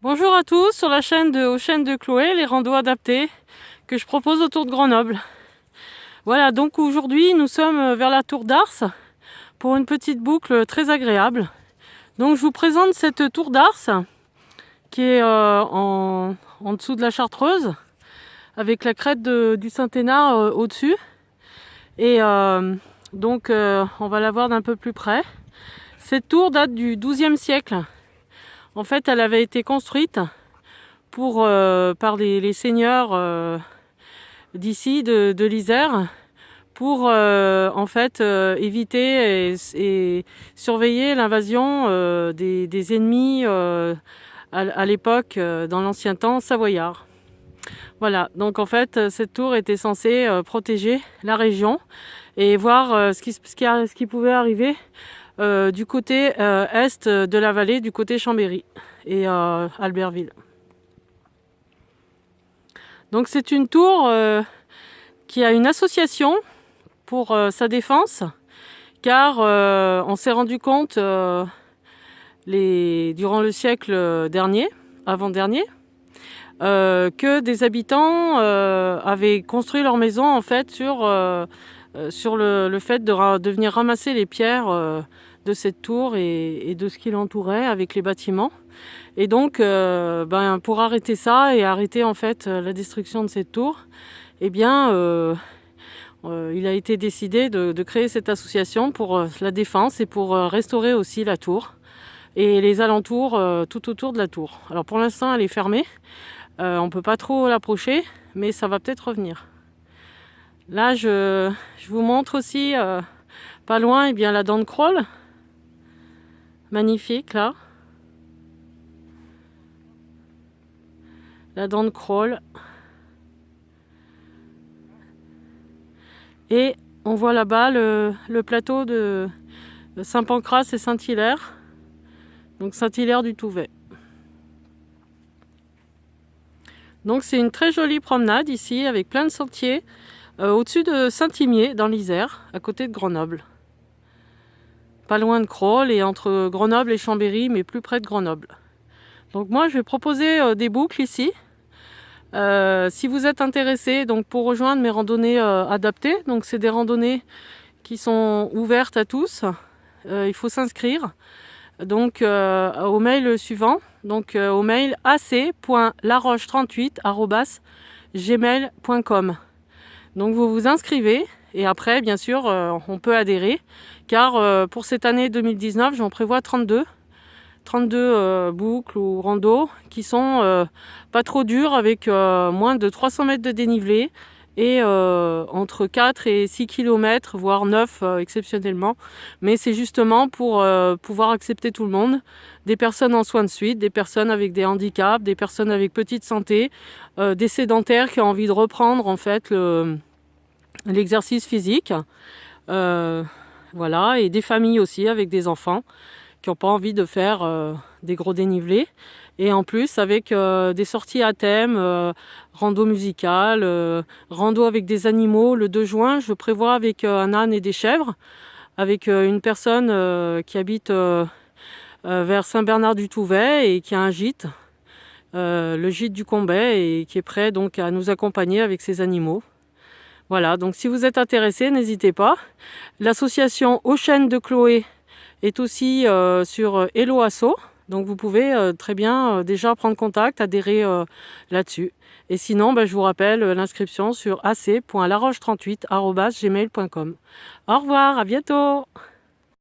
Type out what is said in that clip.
Bonjour à tous sur la chaîne Aux Chênes de Chloé, les randos adaptés que je propose autour de Grenoble. Voilà, donc aujourd'hui nous sommes vers la tour d'Ars pour une petite boucle très agréable. Donc je vous présente cette tour d'Ars qui est en dessous de la Chartreuse avec la crête du Saint-Hénard au-dessus. Et donc on va la voir d'un peu plus près. Cette tour date du XIIe siècle. En fait, elle avait été construite par les seigneurs d'ici, de l'Isère, pour éviter et surveiller l'invasion des ennemis à l'époque, dans l'ancien temps savoyard. Voilà, donc en fait, cette tour était censée protéger la région et voir ce qui pouvait arriver du côté est de la vallée, du côté Chambéry et Albertville. Donc c'est une tour qui a une association pour sa défense, car on s'est rendu compte durant le siècle dernier, avant-dernier, que des habitants avaient construit leur maison en fait sur le fait de venir ramasser les pierres de cette tour et de ce qui l'entourait avec les bâtiments. Et donc, pour arrêter ça et arrêter en fait la destruction de cette tour, il a été décidé de créer cette association pour la défense et pour restaurer aussi la tour et les alentours tout autour de la tour. Alors pour l'instant, elle est fermée, on ne peut pas trop l'approcher, mais ça va peut-être revenir. Là, je vous montre aussi pas loin la dent de Crolles. Magnifique là. La dent de Crolles. Et on voit là-bas le plateau de Saint-Pancras et Saint-Hilaire. Donc Saint-Hilaire du Touvet. Donc c'est une très jolie promenade ici avec plein de sentiers au-dessus de Saint-Imier dans l'Isère, à côté de Grenoble. Pas loin de Crolles et entre Grenoble et Chambéry, mais plus près de Grenoble. Donc moi je vais proposer des boucles ici. Si vous êtes intéressé pour rejoindre mes randonnées adaptées, donc c'est des randonnées qui sont ouvertes à tous. Il faut s'inscrire donc au mail suivant, au mail ac.laroche38@gmail.com. Donc vous vous inscrivez et après bien sûr on peut adhérer, car pour cette année 2019 j'en prévois 32 boucles ou randos qui sont pas trop dures, avec moins de 300 mètres de dénivelé et entre 4 et 6 km, voire 9 exceptionnellement. Mais c'est justement pour pouvoir accepter tout le monde, des personnes en soins de suite, des personnes avec des handicaps, des personnes avec petite santé, des sédentaires qui ont envie de reprendre en fait l'exercice physique. Voilà, et des familles aussi avec des enfants qui n'ont pas envie de faire des gros dénivelés. Et en plus, avec des sorties à thème, rando musical, rando avec des animaux. Le 2 juin, je prévois avec un âne et des chèvres, avec une personne qui habite vers Saint-Bernard-du-Touvet et qui a un gîte, le gîte du Combet, et qui est prêt donc à nous accompagner avec ses animaux. Voilà, donc si vous êtes intéressé, n'hésitez pas. L'association Aux Chênes de Chloé est aussi sur Hello Asso, donc vous pouvez très bien déjà prendre contact, adhérer là-dessus. Et sinon, je vous rappelle l'inscription sur ac.laroche38@gmail.com. Au revoir, à bientôt.